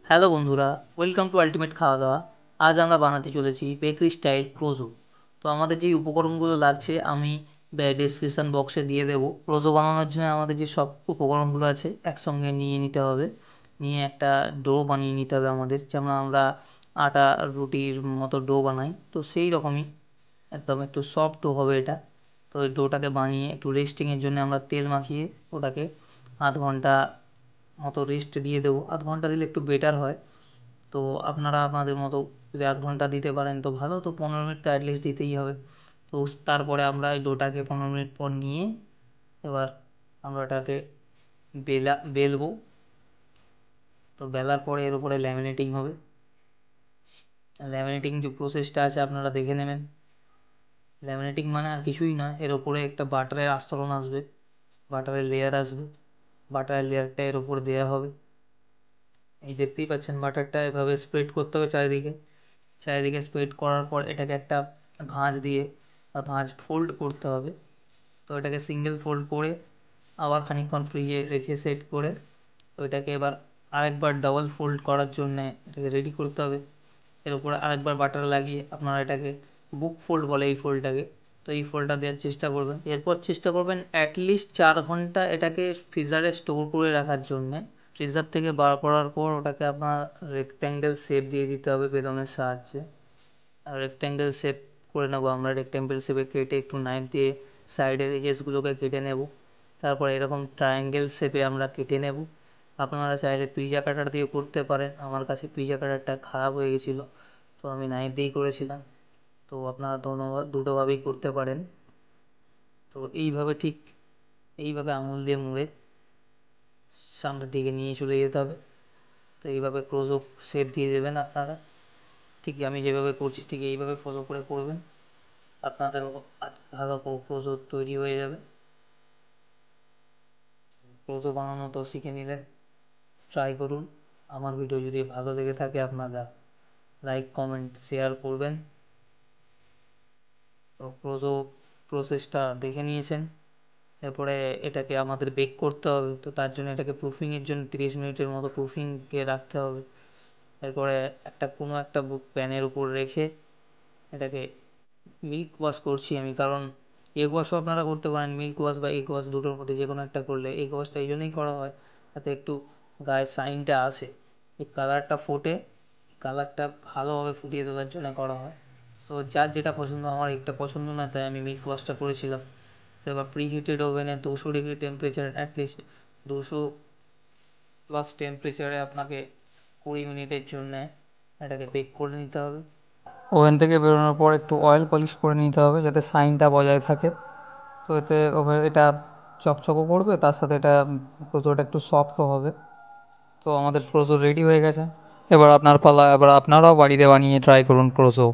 Hello বন্ধুরা, welcome to ultimate খাওয়া দাওয়া। আজ আমরা বানাতে চলেছি বেকারি স্টাইল প্রোজো। তো আমাদের যেই উপকরণগুলো লাগছে আমি ডেসক্রিপশান বক্সে দিয়ে দেবো। প্রোজো বানানোর জন্য আমাদের যে সব উপকরণগুলো আছে একসঙ্গে নিয়ে নিতে হবে। নিয়ে একটা ডো বানিয়ে নিতে হবে আমাদের, যেমন আমরা আটা রুটির মতো ডো বানাই, তো সেই রকমই একদম একটু সফট ডো হবে এটা। তো ওই ডোটাকে বানিয়ে একটু রেস্টিংয়ের জন্য আমরা তেল মাখিয়ে ওটাকে আধ ঘন্টা মতো রেস্ট দিয়ে দেবো। আধ ঘন্টা দিলে একটু বেটার হয়। তো আপনারা আপনাদের মতো যদি আধ ঘন্টা দিতে পারেন তো ভালো, তো 15 মিনিট তো অ্যাটলিস্ট দিতেই হবে। তো তারপরে আমরা এই ডোটাকে 15 মিনিট পর নিয়ে এবার আমরা এটাকে বেলবো। তো বেলার পরে এর উপরে ল্যামিনেটিং হবে। ল্যামিনেটিং যে প্রসেসটা আছে আপনারা দেখে নেবেন। ল্যামিনেটিং মানে আর কিছুই না, এর ওপরে একটা বাটারের আস্তরণ আসবে, বাটারের লেয়ার আসবে। বাটারের লেয়ারটা এর ওপর দেওয়া হবে। এই দেখতেই পাচ্ছেন বাটারটা এভাবে স্প্রেড করতে হবে চারিদিকে। চারিদিকে স্প্রেড করার পর এটাকে একটা ভাঁজ দিয়ে ভাঁজ ফোল্ড করতে হবে। তো এটাকে সিঙ্গেল ফোল্ড করে আবার খানিকক্ষণ ফ্রিজে রেখে সেট করে ওইটাকে এবার আরেকবার ডাবল ফোল্ড করার জন্যে এটাকে রেডি করতে হবে। এর উপরে আরেকবার বাটার লাগিয়ে আপনারা এটাকে বুক ফোল্ড বলে এই ফোল্ডটাকে, তো এই ফোল্ডটা দেওয়ার চেষ্টা করবেন। এরপর চেষ্টা করবেন অ্যাটলিস্ট 4 ঘন্টা এটাকে ফ্রিজারে স্টোর করে রাখার জন্যে। ফ্রিজার থেকে বার করার পর ওটাকে আপনার রেক্ট্যাঙ্গেল শেপ দিয়ে দিতে হবে বেলনের সাহায্যে। আর রেক্ট্যাঙ্গেল শেপ করে নেবো আমরা, রেক্ট্যাঙ্গেল শেপে কেটে একটু নাইফ দিয়ে সাইডের এজেসগুলোকে কেটে নেব। তারপর এরকম ট্রায়াঙ্গেল শেপে আমরা কেটে নেব। আপনারা চাইলে পিজা কাটার দিয়ে করতে পারেন, আমার কাছে পিজা কাটারটা খারাপ হয়ে গেছিলো, তো আমি নাইফ দিয়েই করেছিলাম। তো আপনারা দুটোভাবেই করতে পারেন। তো এইভাবে ঠিক এইভাবে আঙুল দিয়ে মুড়ে সামনের দিকে নিয়ে চলে যেতে হবে। তো এইভাবে ক্লোজও শেপ দিয়ে দেবেন আপনারা। ঠিক আমি যেভাবে করছি ঠিক এইভাবে ফলো করে করবেন, আপনাদেরও ভালো প্রোজো তৈরি হয়ে যাবে। প্রোজো বানানো তো শিখে নিলেন, ট্রাই করুন। আমার ভিডিও যদি ভালো লেগে থাকে আপনারা লাইক কমেন্ট শেয়ার করবেন। তো প্রোজো প্রসেসটা দেখে নিয়েছেন। এরপরে এটাকে আমাদের বেক করতে হবে, তো তার জন্য এটাকে প্রুফিংয়ের জন্য 30 মিনিটের মতো প্রুফিংকে রাখতে হবে। এরপরে কোনো একটা প্যানের উপর রেখে এটাকে মিল্ক ওয়াশ করছি আমি, কারণ এগ ওয়াশও আপনারা করতে পারেন। মিল্ক ওয়াশ বা এগ ওয়াশ দুটোর মধ্যে যে কোনো একটা করলে, এগ ওয়াশটা এই জন্যই করা হয় যাতে একটু গায়ে শাইনটা আসে, এই কালারটা ফোটে, কালারটা ভালোভাবে ফুটিয়ে তোলার জন্য করা হয়। তো যার যেটা পছন্দ, আমার একটা পছন্দ না, তাই আমি মিল্ক ওয়াশটা করেছিলাম। তো এবার প্রিহিটেড ওভেনে 200 ডিগ্রি টেম্পারেচার, অ্যাটলিস্ট 200+ টেম্পারেচারে আপনাকে 20 মিনিটের জন্যে এটাকে বেক করে নিতে হবে। ওভেন থেকে বেরোনোর পর একটু অয়েল পলিশ করে নিতে হবে যাতে শাইনটা বজায় থাকে। তো এতে এটা চকচকও করবে, তার সাথে এটা প্রোজোটা একটু সফটও হবে। তো আমাদের প্রোজো রেডি হয়ে গেছে। এবার আপনার পালা, এবার আপনারাও বাড়িতে বানিয়ে ট্রাই করুন প্রোজো।